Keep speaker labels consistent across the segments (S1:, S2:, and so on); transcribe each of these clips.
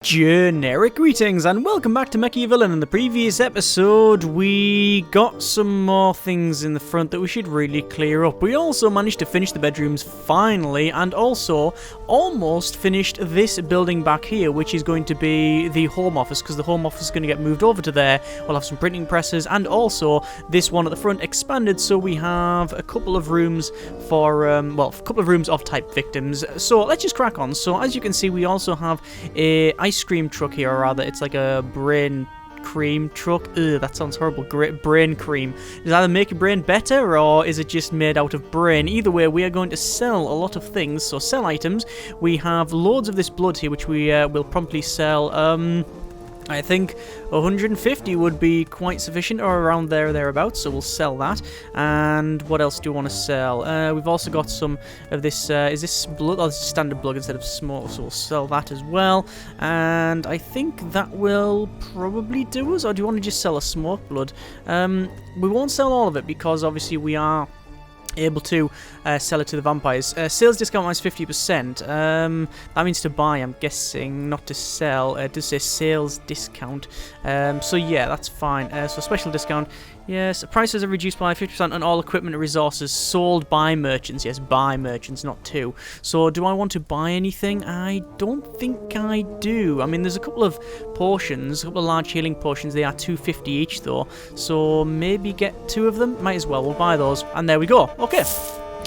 S1: Generic greetings and welcome back to MachiaVillain. In the previous episode, we got some more things in the front that we should really clear up. We also managed to finish the bedrooms finally, and also almost finished this building back here, which is going to be the home office, because the home office is going to get moved over to there. We'll have some printing presses, and also this one at the front expanded, so we have a couple of rooms for, a couple of rooms of type victims. So let's just crack on. So as you can see, we also have a ice cream truck here, or rather it's like a brain cream truck. Ugh, that sounds horrible. Brain cream. Does either make your brain better, or is it just made out of brain? Either way, we are going to sell a lot of things. So sell items. We have loads of this blood here, which we will promptly sell. I think 150 would be quite sufficient, or around there, thereabouts, so we'll sell that. And what else do we want to sell? We've also got some of this, is this blood? Oh, this is standard blood instead of smoke, so we'll sell that as well. And I think that will probably do us, or do you want to just sell a smoke blood? We won't sell all of it, because obviously we are able to sell it to the vampires. Sales discount minus 50%. That means to buy, I'm guessing, not to sell. It does say sales discount. So yeah, that's fine. So special discount. Yes, prices are reduced by 50% on all equipment and resources sold by merchants. Yes, by merchants, not to. So do I want to buy anything? I don't think I do. I mean, there's a couple of potions, a couple of large healing potions. They are 250 each though. So maybe get 2 of them. Might as well. We'll buy those. And there we go. Okay.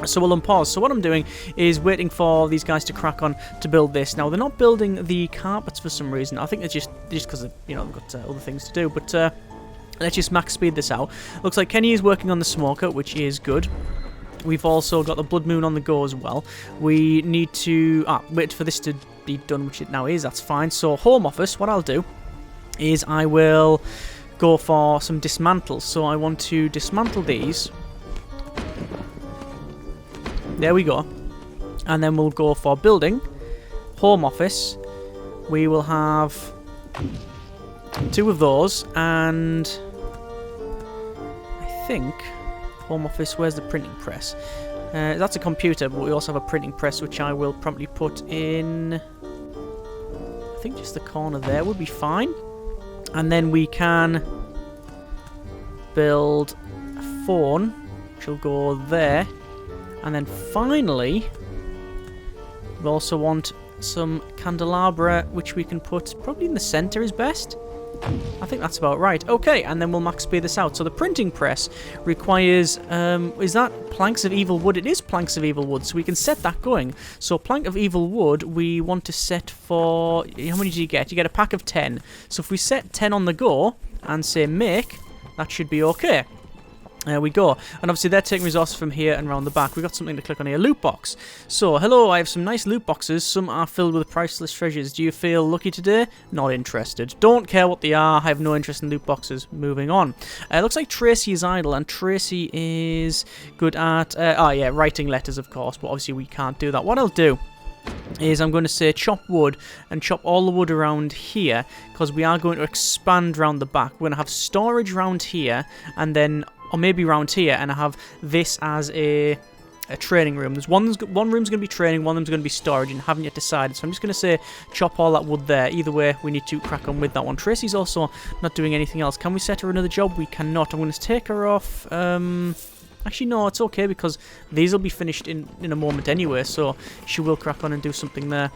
S1: So we'll unpause. So what I'm doing is waiting for these guys to crack on to build this. Now, they're not building the carpets for some reason. I think it's just because, you know, they've got other things to do. But let's just max speed this out. Looks like Kenny is working on the smoker, which is good. We've also got the blood moon on the go as well. We need to wait for this to be done, which it now is. That's fine. So home office, what I'll do is I will go for some dismantles. So I want to dismantle these. There we go. And then we'll go for building. Home office. We will have 2 of those, and I think home office, where's the printing press? That's a computer, but we also have a printing press, which I will promptly put in, I think just the corner there would be fine. And then we can build a phone, which will go there. And then finally, we also want some candelabra, which we can put probably in the center is best. I think that's about right. Okay, and then we'll max speed this out. So the printing press requires, is that planks of evil wood? It is planks of evil wood, so we can set that going. So plank of evil wood, we want to set for, how many do you get? You get a pack of 10. So if we set 10 on the go and say make, that should be okay. There we go. And obviously they're taking resources from here and around the back. We've got something to click on here. Loot box. So, hello, I have some nice loot boxes. Some are filled with priceless treasures. Do you feel lucky today? Not interested. Don't care what they are. I have no interest in loot boxes. Moving on. Looks like Tracy is idle, and Tracy is good at, writing letters, of course. But obviously we can't do that. What I'll do is I'm going to say chop wood and chop all the wood around here, because we are going to expand around the back. We're going to have storage around here, and then, or maybe around here, and I have this as a training room. There's one room's going to be training, one room's going to be storage, and haven't yet decided. So I'm just going to say chop all that wood there. Either way, we need to crack on with that one. Tracy's also not doing anything else. Can we set her another job? We cannot. I'm going to take her off. Actually, no, it's okay, because these will be finished in a moment anyway, so she will crack on and do something there.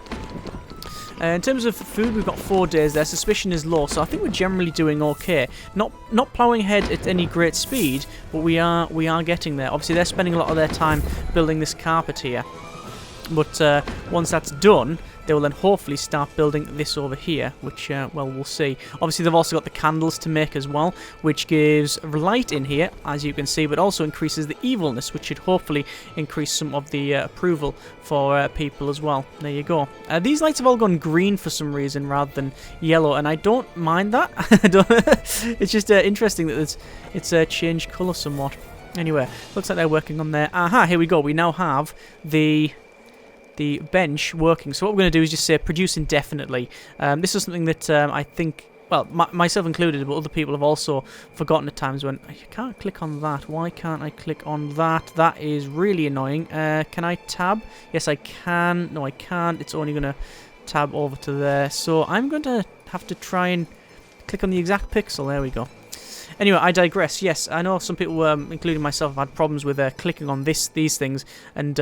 S1: In terms of food, we've got 4 days there. Suspicion is low, so I think we're generally doing okay. Not ploughing ahead at any great speed, but we are getting there. Obviously, they're spending a lot of their time building this carpet here. But once that's done, they will then hopefully start building this over here, which, well, we'll see. Obviously, they've also got the candles to make as well, which gives light in here, as you can see, but also increases the evilness, which should hopefully increase some of the approval for people as well. There you go. These lights have all gone green for some reason rather than yellow, and I don't mind that. It's just interesting that it's changed colour somewhat. Anyway, looks like they're working on there. Aha, here we go. We now have the bench working. So what we're going to do is just say produce indefinitely. This is something that I think, well, myself included, but other people have also forgotten at times when I can't click on that. Why can't I click on that? That is really annoying. Can I tab? Yes, I can. No, I can't. It's only going to tab over to there. So I'm going to have to try and click on the exact pixel. There we go. Anyway, I digress. Yes, I know some people, including myself, have had problems with clicking on these things, and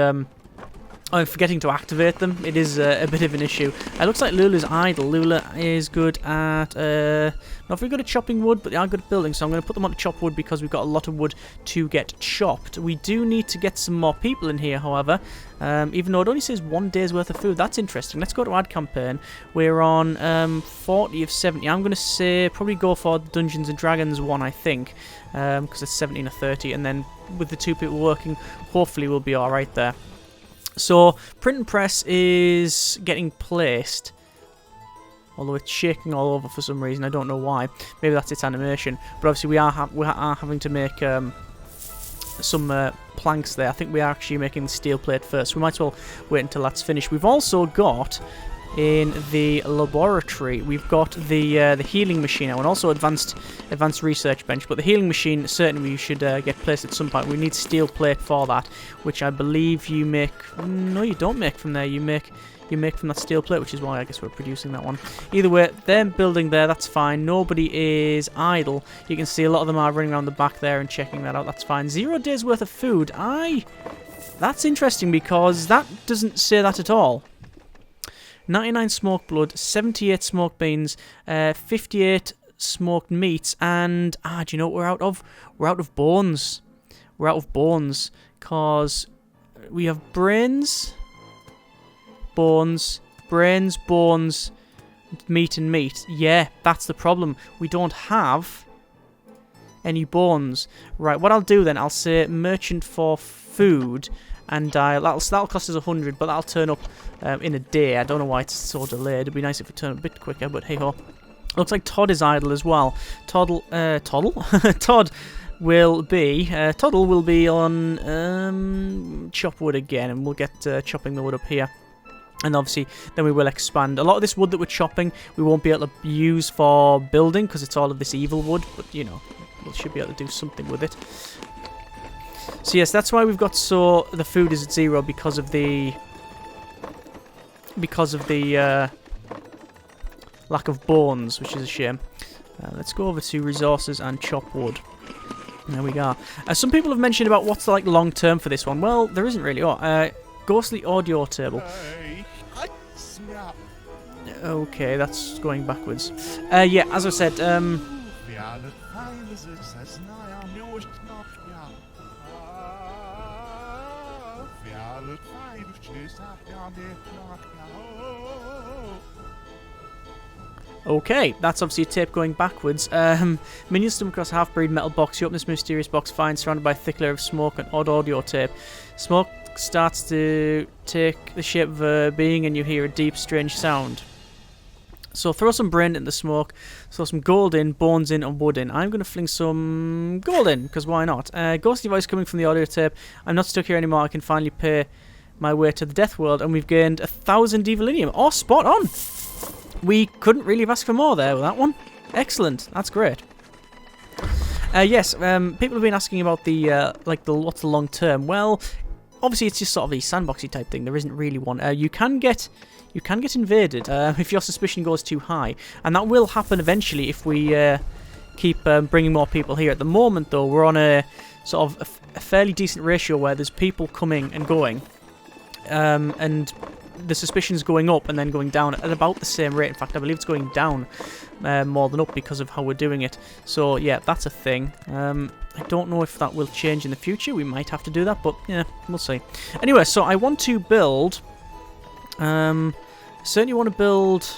S1: I'm forgetting to activate them. It is a bit of an issue. It looks like Lula's idle. Lula is good at... not very good at chopping wood, but they are good at building, so I'm going to put them on to chop wood because we've got a lot of wood to get chopped. We do need to get some more people in here, however, even though it only says 1 day's worth of food. That's interesting. Let's go to add campaign. We're on 40 of 70. I'm going to say probably go for Dungeons and Dragons one, I think, because it's 17 or 30, and then with the 2 people working, hopefully we'll be alright there. So, print and press is getting placed, although it's shaking all over for some reason. I don't know why. Maybe that's its animation. But obviously we are having to make some planks there. I think we are actually making the steel plate first. We might as well wait until that's finished. We've also got, in the laboratory, we've got the healing machine now, and also advanced research bench. But the healing machine, certainly we should get placed at some point. We need steel plate for that, which I believe you make... No, you don't make from there. You make from that steel plate, which is why I guess we're producing that one. Either way, they're building there. That's fine. Nobody is idle. You can see a lot of them are running around the back there and checking that out. That's fine. 0 days worth of food. That's interesting because that doesn't say that at all. 99 smoked blood, 78 smoked beans, 58 smoked meats, and do you know what we're out of? We're out of bones. We're out of bones because we have brains, bones, meat and meat. Yeah, that's the problem. We don't have any bones. Right, what I'll do then, I'll say merchant for food. And that'll cost us 100, but that'll turn up in a day. I don't know why it's so delayed. It'd be nice if it turned up a bit quicker, but hey ho. Looks like Todd is idle as well. Todd will be on chop wood again, and we'll get chopping the wood up here. And obviously, then we will expand. A lot of this wood that we're chopping, we won't be able to use for building because it's all of this evil wood. But you know, we should be able to do something with it. So yes, that's why we've got the food is at 0 because of the lack of bones, which is a shame. Let's go over to resources and chop wood. There we go. Some people have mentioned about what's like long term for this one. Well, there isn't really. Ghostly audio table. Okay, that's going backwards. Yeah, as I said. Okay, that's obviously a tape going backwards. Minions stumble across a half-buried metal box. You open this mysterious box, find surrounded by a thick layer of smoke and odd audio tape. Smoke starts to take the shape of a being and you hear a deep, strange sound. So throw some brain in the smoke, throw some gold in, bones in, and wood in. I'm going to fling some gold in, because why not? Ghostly voice coming from the audio tape. I'm not stuck here anymore. I can finally pay my way to the death world, and we've gained 1,000 Evelinium. Oh, spot on! We couldn't really have asked for more there with that one. Excellent. That's great. Yes, people have been asking about what's the long term. Well, obviously it's just sort of a sandboxy type thing. There isn't really one. You can get invaded if your suspicion goes too high, and that will happen eventually if we keep bringing more people here. At the moment, though, we're on a sort of a fairly decent ratio where there's people coming and going, and the suspicion's going up and then going down at about the same rate. In fact, I believe it's going down more than up because of how we're doing it. So yeah, that's a thing. I don't know if that will change in the future. We might have to do that, but yeah, we'll see. Anyway, so I want to build. Certainly want to build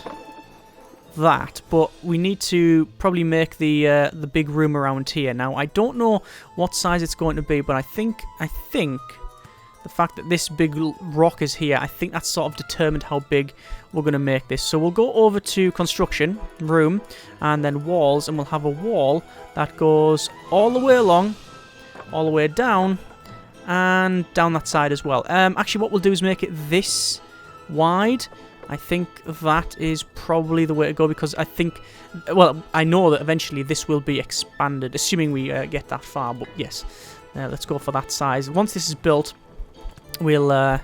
S1: that, but we need to probably make the big room around here. Now, I don't know what size it's going to be, but I think the fact that this big rock is here, I think that's sort of determined how big we're going to make this. So we'll go over to construction, room, and then walls, and we'll have a wall that goes all the way along, all the way down, and down that side as well. Actually, what we'll do is make it this wide. I think that is probably the way to go, because I think, well, I know that eventually this will be expanded, assuming we get that far, but yes, let's go for that size. Once this is built, we'll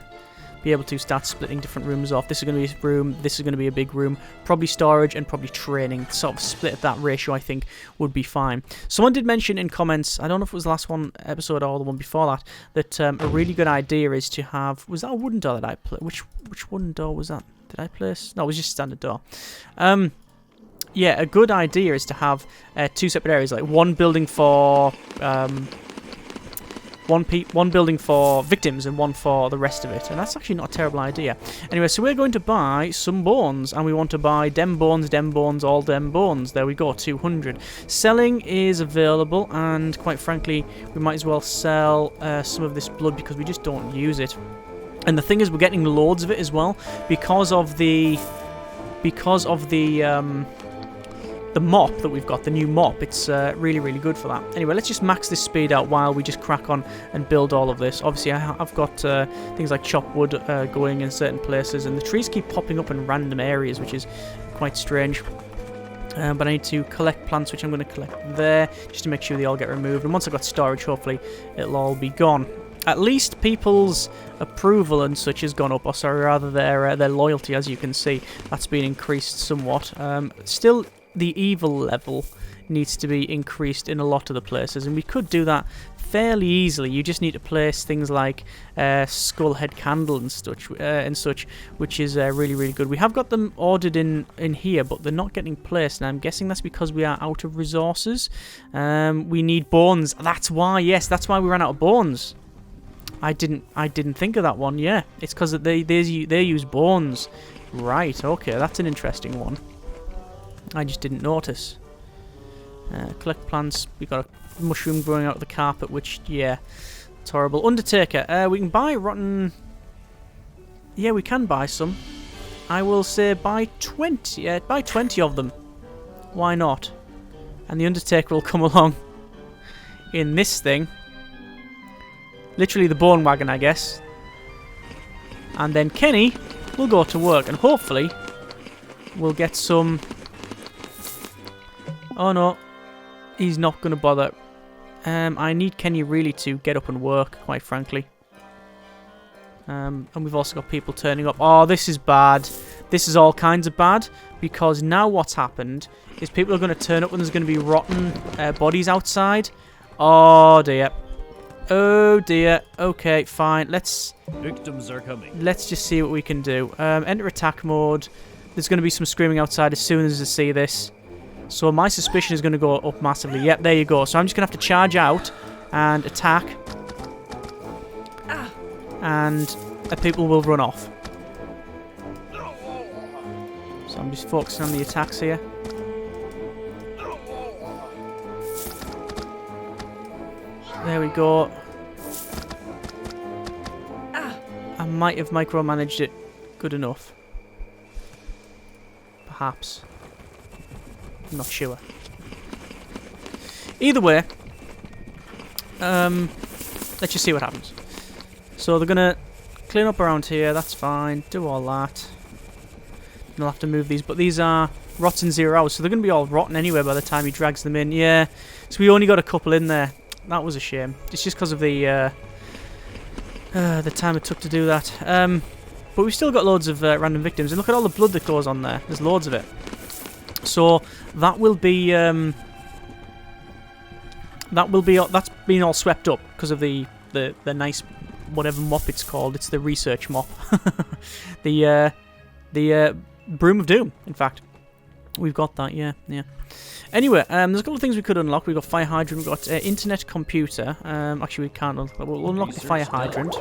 S1: be able to start splitting different rooms off. This is going to be a room, this is going to be a big room, probably storage and probably training. Sort of split at that ratio, I think, would be fine. Someone did mention in comments, I don't know if it was the last one episode or the one before that, that a really good idea is to have, was that a wooden door that I played? Which wooden door was that? Did I place? No, it was just a standard door. Yeah, a good idea is to have 2 separate areas, like one building for one building for victims and one for the rest of it, and that's actually not a terrible idea. Anyway, so we're going to buy some bones, and we want to buy dem bones, all dem bones. There we go, 200. Selling is available, and quite frankly, we might as well sell some of this blood because we just don't use it. And the thing is, we're getting loads of it as well because of the mop that we've got, the new mop. It's really, really good for that. Anyway, let's just max this speed out while we just crack on and build all of this. Obviously, I've got things like chop wood going in certain places, and the trees keep popping up in random areas, which is quite strange. But I need to collect plants, which I'm going to collect there, just to make sure they all get removed. And once I've got storage, hopefully, it'll all be gone. At least people's approval and such has gone up, or sorry, rather their loyalty, as you can see. That's been increased somewhat. Still, the evil level needs to be increased in a lot of the places, and we could do that fairly easily. You just need to place things like skull head candle and such, which is really, really good. We have got them ordered in here, but they're not getting placed, and I'm guessing that's because we are out of resources. We need bones. That's why. Yes, that's why we ran out of bones. I didn't think of that one. Yeah, it's because they use bones. Right. Okay, that's an interesting one. I just didn't notice. Collect plants. We got a mushroom growing out of the carpet, which, yeah, it's horrible. Undertaker. We can buy rotten. Yeah, we can buy some. I will say buy 20. Buy 20 of them. Why not? And the Undertaker will come along in this thing. Literally the bone wagon, I guess. And then Kenny will go to work, and hopefully we'll get some. Oh no, he's not going to bother. I need Kenny really to get up and work, quite frankly. And we've also got people turning up. Oh, this is bad. This is all kinds of bad, because now what's happened is people are going to turn up and there's going to be rotten bodies outside. Oh dear. Oh dear. Okay, fine.
S2: Victims are coming.
S1: Let's just see what we can do. Enter attack mode. There's going to be some screaming outside as soon as they see this. So my suspicion is going to go up massively. Yep, there you go. So I'm just going to have to charge out and attack. And people will run off. So I'm just focusing on the attacks here. There we go. I might have micromanaged it good enough. Perhaps. I'm not sure. Either way, let's just see what happens. So they're gonna clean up around here. That's fine. Do all that. And I'll have to move these, but these are rotten 0 hours, so they're gonna be all rotten anyway by the time he drags them in. Yeah. So we only got a couple in there. That was a shame. It's just because of the time it took to do that. But we've still got loads of random victims, and look at all the blood that goes on there. There's loads of it. So that will be that's been all swept up because of the nice whatever mop it's called. It's the research mop. the broom of doom. In fact, we've got that. Yeah. Anyway, there's a couple of things we could unlock. We've got fire hydrant. We've got internet computer. Actually, we can't unlock. We'll unlock the fire hydrant.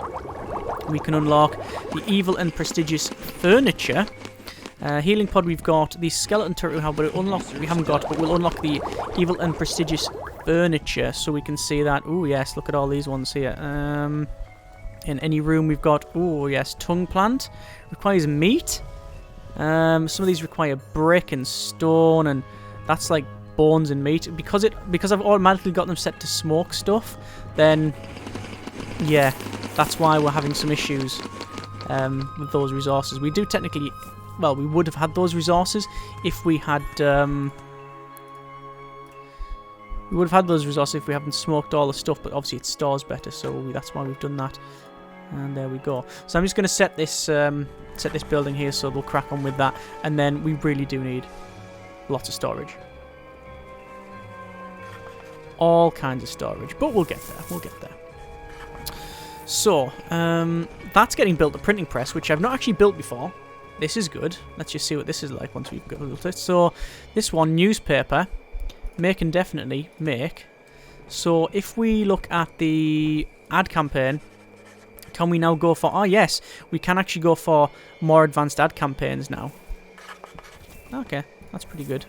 S1: We can unlock the evil and prestigious furniture. Healing pod we've got. The skeleton turret we have, but we haven't got, but we'll unlock the evil and prestigious furniture, so we can see that. Oh yes, look at all these ones here. In any room we've got. Oh yes, tongue plant requires meat. Some of these require brick and stone, and that's like bones and meat. Because I've automatically got them set to smoke stuff. Then yeah, that's why we're having some issues with those resources. We do technically. Well, we would have had those resources if we had. We would have had those resources if we haven't smoked all the stuff, but obviously it stores better, so that's why we've done that. And there we go. So I'm just going to set this building here so we'll crack on with that. And then we really do need lots of storage. All kinds of storage. But we'll get there. We'll get there. So, that's getting built, the printing press, which I've not actually built before. This is good. Let's just see what this is like once we've built it. So, this one, newspaper, make and definitely make. So, if we look at the ad campaign, can we now go for... Oh, yes, we can actually go for more advanced ad campaigns now. Okay, that's pretty good.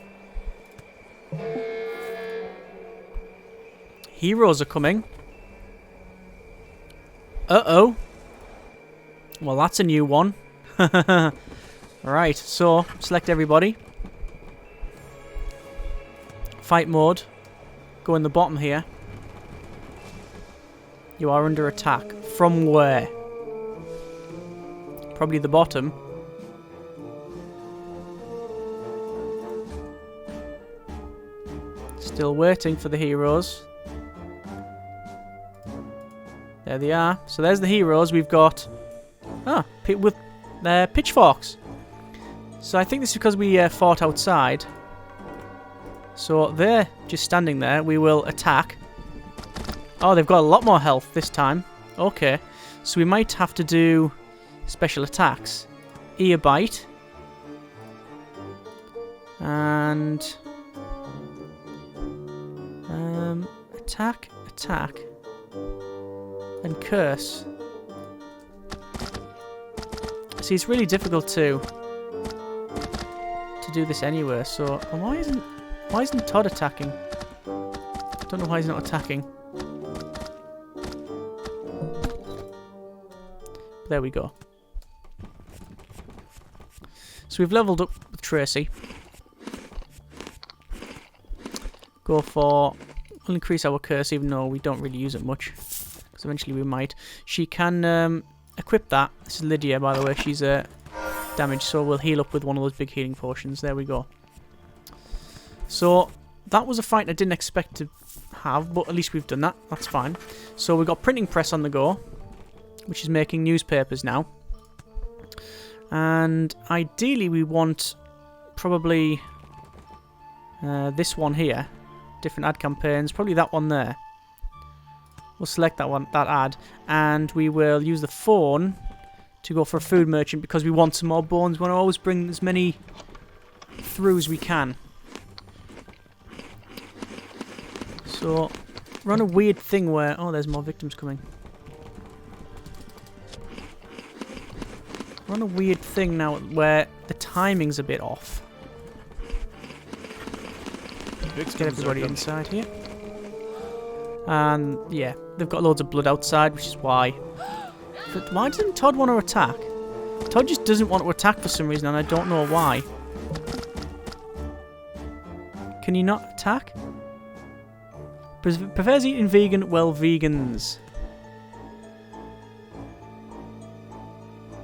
S1: Heroes are coming. Uh-oh. Well, that's a new one. Right, so, select everybody. Fight mode. Go in the bottom here. You are under attack. From where? Probably the bottom. Still waiting for the heroes. There they are. So there's the heroes. We've got... Ah, with pitchforks. So I think this is because we fought outside. So they're just standing there. We will attack. Oh, they've got a lot more health this time. Okay. So we might have to do special attacks. Ear bite. And... attack, attack. And curse. See, it's really difficult to do this anywhere. So why isn't Todd attacking? Don't know why he's not attacking. There we go. So we've leveled up with Tracy. Go for... We'll increase our curse, even though we don't really use it much. Because eventually we might. She can equip that. This is Lydia, by the way. She's damaged, so we'll heal up with one of those big healing potions. There we go. So that was a fight I didn't expect to have, but at least we've done that. That's fine. So we've got printing press on the go, which is making newspapers now. And ideally we want probably this one here. Different ad campaigns. Probably that one there. We'll select that one, that ad. And we will use the phone to go for a food merchant because we want some more bones. We want to always bring as many through as we can. So, we're on a weird thing where... Oh, there's more victims coming. We're on a weird thing now where the timing's a bit off. Let's get everybody inside here. And, yeah, they've got loads of blood outside, which is why. But why doesn't Todd want to attack? Todd just doesn't want to attack for some reason, and I don't know why. Can you not attack? Prefers eating vegan? Well, vegans.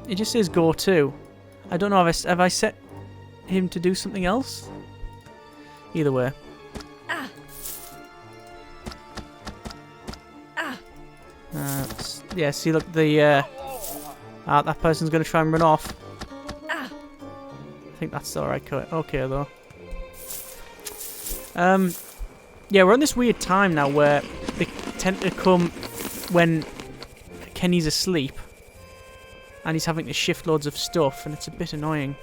S1: It just says go to. I don't know, have I set him to do something else? Either way. Yeah, see, look, the that person's going to try and run off. I think that's alright. Okay, though. Yeah, we're on this weird time now where they tend to come when Kenny's asleep. And he's having to shift loads of stuff, and it's a bit annoying.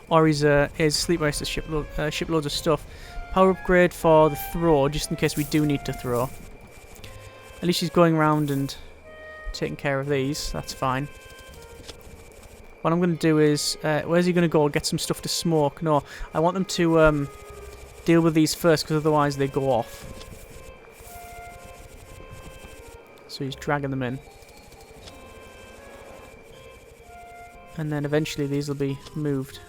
S1: Or he's asleep where he has to ship loads of stuff. Power upgrade for the throw, just in case we do need to throw. At least he's going around and taking care of these. That's fine. What I'm going to do is... where's he going to go? Get some stuff to smoke? No, I want them to deal with these first, because otherwise they go off. So he's dragging them in. And then eventually these will be moved.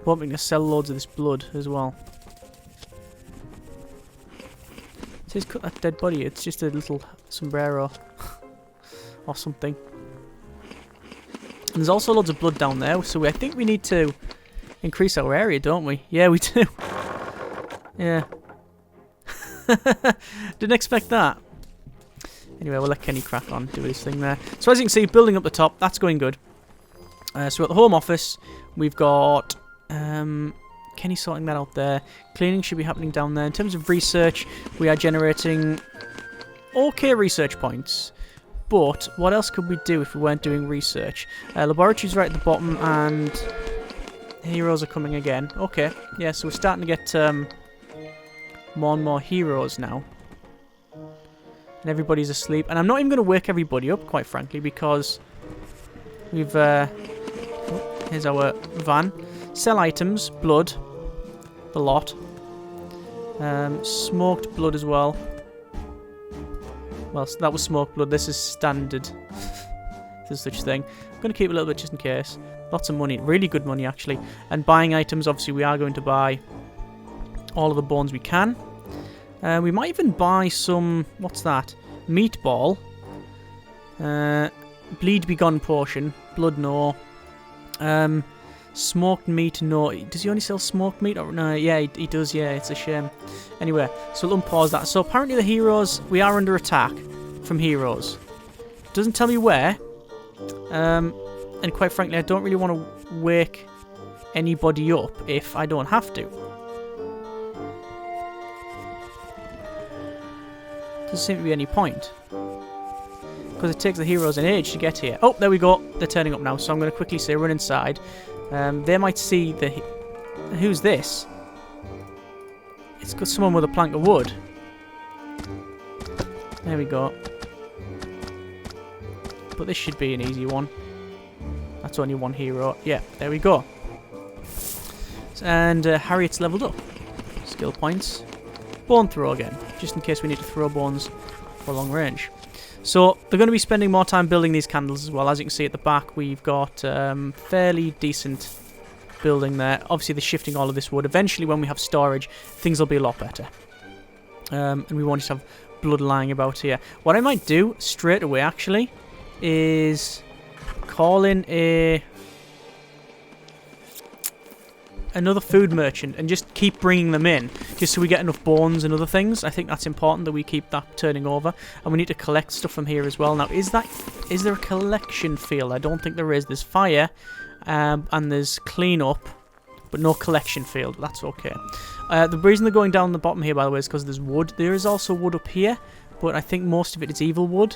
S1: Hoping to sell loads of this blood as well. It says cut that dead body. It's just a little sombrero. Or something. And there's also loads of blood down there. So I think we need to increase our area, don't we? Yeah, we do. Yeah. Didn't expect that. Anyway, we'll let Kenny crack on, do his thing there. So as you can see, building up the top, that's going good. So at the home office, we've got Kenny sorting that out there. Cleaning should be happening down there. In terms of research, we are generating okay research points. But what else could we do if we weren't doing research? Laboratory's right at the bottom, and heroes are coming again. Okay, yeah, so we're starting to get more and more heroes now. And everybody's asleep. And I'm not even going to wake everybody up, quite frankly, because we've... here's our van. Sell items, blood, the lot. Smoked blood as well. Well, that was smoked blood. This is standard. There's such thing. I'm going to keep a little bit just in case. Lots of money. Really good money, actually. And buying items, obviously, we are going to buy all of the bones we can. We might even buy some... What's that? Meatball. Bleed Begone potion. Blood, no. Smoked meat, no. Does he only sell smoked meat? Or, no, yeah, he does, yeah. It's a shame. Anyway, so we'll unpause that. So apparently the heroes... We are under attack from heroes. Doesn't tell me where. And quite frankly, I don't really want to wake anybody up if I don't have to. Doesn't seem to be any point. Because it takes the heroes an age to get here. Oh, there we go. They're turning up now. So I'm going to quickly say run inside. They might see the... Who's this? It's got someone with a plank of wood. There we go. But this should be an easy one. That's only one hero. Yeah, there we go. And Harriet's leveled up. Skill points. Bone throw again, just in case we need to throw bones for long range. So they're going to be spending more time building these candles as well. As you can see at the back, we've got fairly decent building there. Obviously, they're shifting all of this wood. Eventually, when we have storage, things will be a lot better. And we won't just have blood lying about here. What I might do straight away, actually, is call in another food merchant and just keep bringing them in, just so we get enough bones and other things. I think that's important that we keep that turning over, and we need to collect stuff from here as well. Now, is there a collection field? I don't think there is. There's fire, and there's clean up, but no collection field. That's okay. The reason they're going down the bottom here, by the way, is because there's wood. There is also wood up here, but I think most of it is evil wood.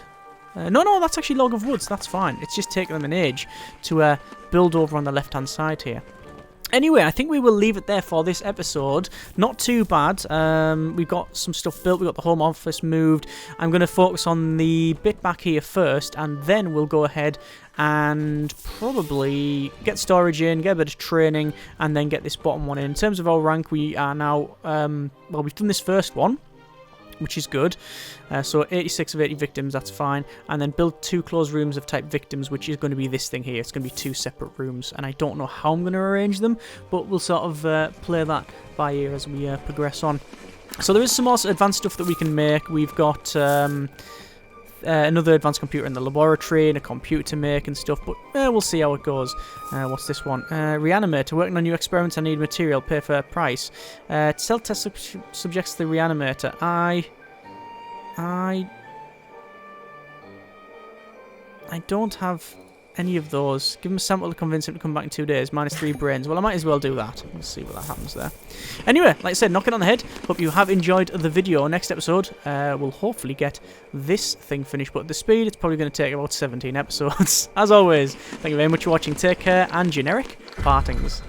S1: No, that's actually log of woods. That's fine. It's just taking them an age to build over on the left-hand side here. Anyway, I think we will leave it there for this episode. Not too bad. We've got some stuff built. We've got the home office moved. I'm going to focus on the bit back here first, and then we'll go ahead and probably get storage in, get a bit of training, and then get this bottom one in. In terms of our rank, we are now... well, we've done this first one, which is good. So 86 of 80 victims, that's fine. And then build 2 closed rooms of type victims, which is going to be this thing here. It's going to be 2 separate rooms, and I don't know how I'm going to arrange them, but we'll sort of play that by ear as we progress on. So there is some more advanced stuff that we can make. We've got another advanced computer in the laboratory and a computer to make and stuff, but we'll see how it goes. What's this one? Reanimator. Working on new experiments, I need material. Pay fair price. Cell test subjects to the reanimator. I don't have any of those. Give him a sample to convince him to come back in 2 days. -3 brains. Well, I might as well do that. We'll see what that happens there. Anyway, like I said, knock it on the head. Hope you have enjoyed the video. Next episode, we'll hopefully get this thing finished. But at the speed, it's probably going to take about 17 episodes. As always, thank you very much for watching. Take care, and generic partings.